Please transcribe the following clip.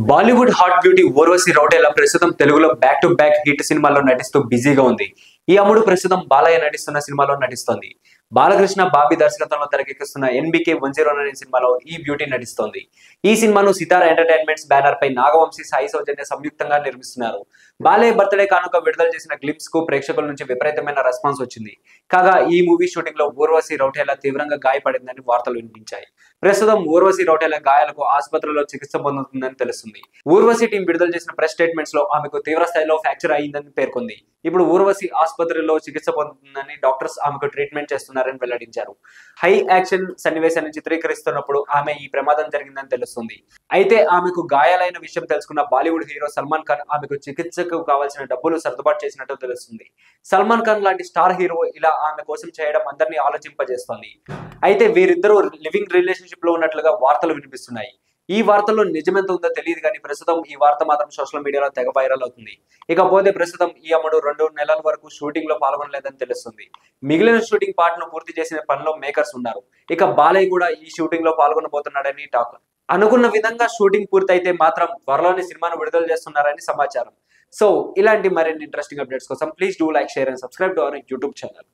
Bollywood hot beauty Urvashi Rautela ప్రస్తుతం తెలుగులో back to back hit సినిమాల్లో నటిస్తూ బిజీగా ఉంది. ఈ అమ్ముడు ప్రస్తుతం బాలయ్య నటిస్తున్న సినిమాలో నటిస్తోంది. బాలకృష్ణ బాబీ దర్శకత్వంలో తెరకెక్కిస్తున్న ఎన్బికే 109 అనే సినిమాలో ఈ బ్యూటీ నటిస్తోంది. ఈ సినిమాను సితార ఎంటర్టైన్మెంట్స్ బ్యానర్ పై నాగవంశీ, సాయి సౌజన్య సంయుక్తంగా నిర్మిస్తున్నారు. బాలయ్య బర్త్డే కానుక విడుదల చేసిన గ్లింప్స్ కు ప్రేక్షకుల నుంచి విపరీతమైన రెస్పాన్స్ వచ్చింది. కాగా ఈ మూవీ షూటింగ్ లో ఊర్వశి రౌటేలా తీవ్రంగా గాయపడిందని వార్తలు వినిపించాయి. ప్రస్తుతం ఊర్వశి రౌటేలా గాయాలకు ఆసుపత్రిలో చికిత్స పొందుతుందని తెలుస్తుంది. ఊర్వశి టీం విడుదల చేసిన ప్రెస్ స్టేట్మెంట్స్ లో ఆమెకు తీవ్ర స్థాయిలో ఫ్రాక్చర్ అయిందని పేర్కొంది. ఇప్పుడు ఊర్వశి ఆసుపత్రిలో చికిత్స పొందుతుందని డాక్టర్స్ ఆమెకు ట్రీట్మెంట్ చేస్తున్నారని వెల్లడించారు. హై యాక్షన్ సన్నివేశాన్ని చిత్రీకరిస్తున్నప్పుడు ఆమె ఈ ప్రమాదం జరిగిందని తెలుస్తుంది. అయితే ఆమెకు గాయాలైన విషయం తెలుసుకున్న బాలీవుడ్ హీరో సల్మాన్ ఖాన్ ఆమెకు చికిత్సకు కావాల్సిన డబ్బులు సర్దుబాటు చేసినట్టు తెలుస్తుంది. సల్మాన్ ఖాన్ లాంటి స్టార్ హీరో ఇలా ఆమె కోసం చేయడం అందరినీ ఆలోచింపజేస్తోంది. అయితే వీరిద్దరూ లివింగ్ రిలేషన్షిప్ లో ఉన్నట్లుగా వార్తలు వినిపిస్తున్నాయి. ఈ వార్తల్లో నిజమెంత ఉందో తెలియదు కానీ ప్రస్తుతం ఈ వార్త మాత్రం సోషల్ మీడియాలో తెగ వైరల్ అవుతుంది. ఇకపోతే ప్రస్తుతం ఈ అమ్మడు 2 నెలల వరకు షూటింగ్ లో పాల్గొనలేదని తెలుస్తుంది. మిగిలిన షూటింగ్ పార్ట్ ను పూర్తి చేసిన పనిలో మేకర్స్ ఉన్నారు. ఇక బాలయ్య కూడా ఈ షూటింగ్ లో పాల్గొనబోతున్నాడని టాక్. అనుకున్న విధంగా షూటింగ్ పూర్తయితే మాత్రం త్వరలోనే సినిమాను విడుదల చేస్తున్నారని సమాచారం. సో ఇలాంటి మరిన్ని ఇంట్రెస్టింగ్ అప్డేట్స్ కోసం please do like, share and subscribe to our YouTube channel.